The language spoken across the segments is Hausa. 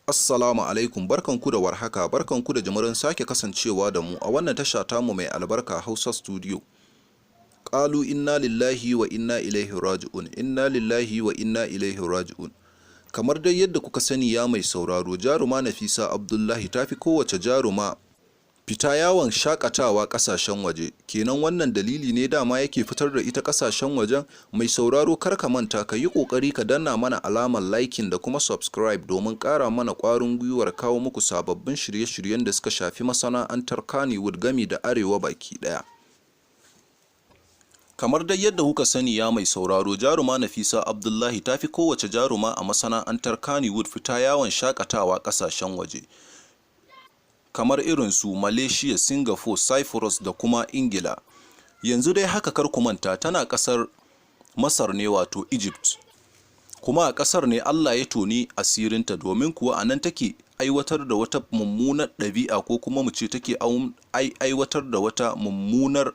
Assalamu alaikum, barkanku da warhaka, barkanku da jimirin sake kasancewa da mu a wannan tasha tamu mai albarka Hausa Studio. Qalu inna lillahi wa inna ilaihi raji'un, inna lillahi wa inna ilaihi raji'un. Kamar dai yadda kuka sani ya mai sauraro, jaruma Nafisa Abdullahi ta fi kowace jaruma fita yawon shakatawa kasashen waje. Kenan wannan dalili ne dama yake fitar da ita kasashen wajen. Mai sauraro kar ka manta ka yi kokari ka danna mana alamar liking da kuma subscribe domin ƙara mana ƙwarin gwiwar kawo muku sababbin shirye-shiryen da suka shafi masana'antar Kannywood gami da arewa baki ɗaya. Kamar dai yadda kuka sani ya mai sauraro, jaruma Nafisa Abdullahi ta fi kowace jaruma a masana'antar Kannywood fita yawon shakatawa kasashen waje, kamar irin su Malaysia, Singapore, Cyprus da kuma Ingila. Yanzu dai haka kar ku manta tana kasar Masar ne, wato Egypt. Kuma a kasar ne Allah ya toni asirinta, domin kuwa anan take aiwatar da wata mummunar ɗabi'a, ko kuma mu ce take aiwatar da wata mummunar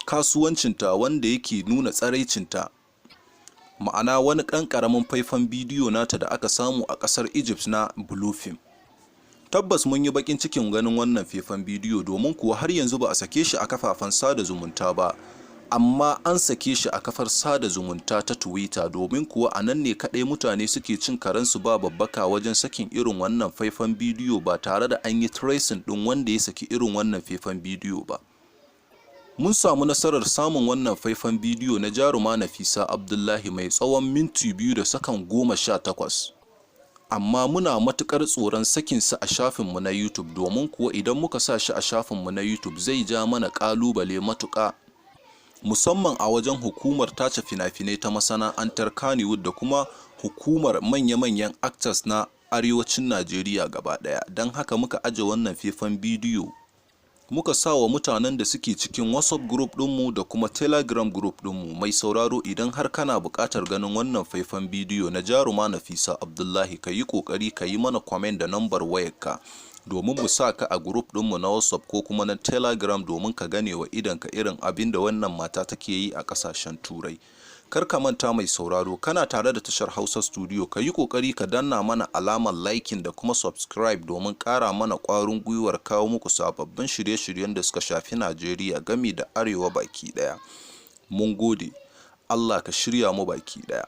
kasuwancinta wanda yake nuna tsaraicinta. Ma'ana wani ɗan ƙaramin faifan bidiyo nata da aka samu a ƙasar Egypt na Blue Film. Tabbas mun yi bakin cikin ganin wannan faifan bidiyo, domin kuwa har yanzu ba a sake shi a kafafen sada zumunta ba, amma an sake shi a kafar sada zumunta ta Twitter, domin kuwa a nan ne kaɗai mutane suke cin karensu ba babbaka wajen sakin irin wannan faifan bidiyo ba tare da an yi tracing ɗin wanda ya saki irin wannan faifan bidiyo ba. Mun samu nasarar samun wannan faifan bidiyo na jaruma Nafisa Abdullahi mai tsawon minti 2 da sakan 18. Amma muna matukar tsoron sakinsa a shafinmu na YouTube, domin kuwa idan muka sa shi a shafinmu na YouTube zai ja mana kalubale matuƙa, musamman a wajen hukumar tace fina-finai ta masana'antar Kannywood da kuma hukumar manya-manyan actors na arewacin Najeriya gaba ɗaya. Don haka muka aje wannan faifan bidiyo muka sa wa mutanen da suke cikin WhatsApp group ɗinmu da kuma Telegram group ɗinmu. Mai sauraro, idan har kana buƙatar ganin wannan faifan bidiyo na jaruma Nafisa Abdullahi, ka yi ƙoƙari ka yi mana comment da nambar wayarka domin mu sa ka a group ɗinmu na WhatsApp ko kuma na Telegram domin ka gane wa idanka irin abin da wannan mata take yi a ƙasashen Turai. Kar ka manta mai sauraro, kana tare da tashar Hausa Studio, ka yi ƙoƙari ka danna mana alamar liking da kuma subscribe domin ƙara mana ƙwarin gwiwar kawo muku sababbin shirye-shiryen da suka shafi Najeriya gami da arewa baki ɗaya. Mun gode, Allah ka shirya mu baki ɗaya.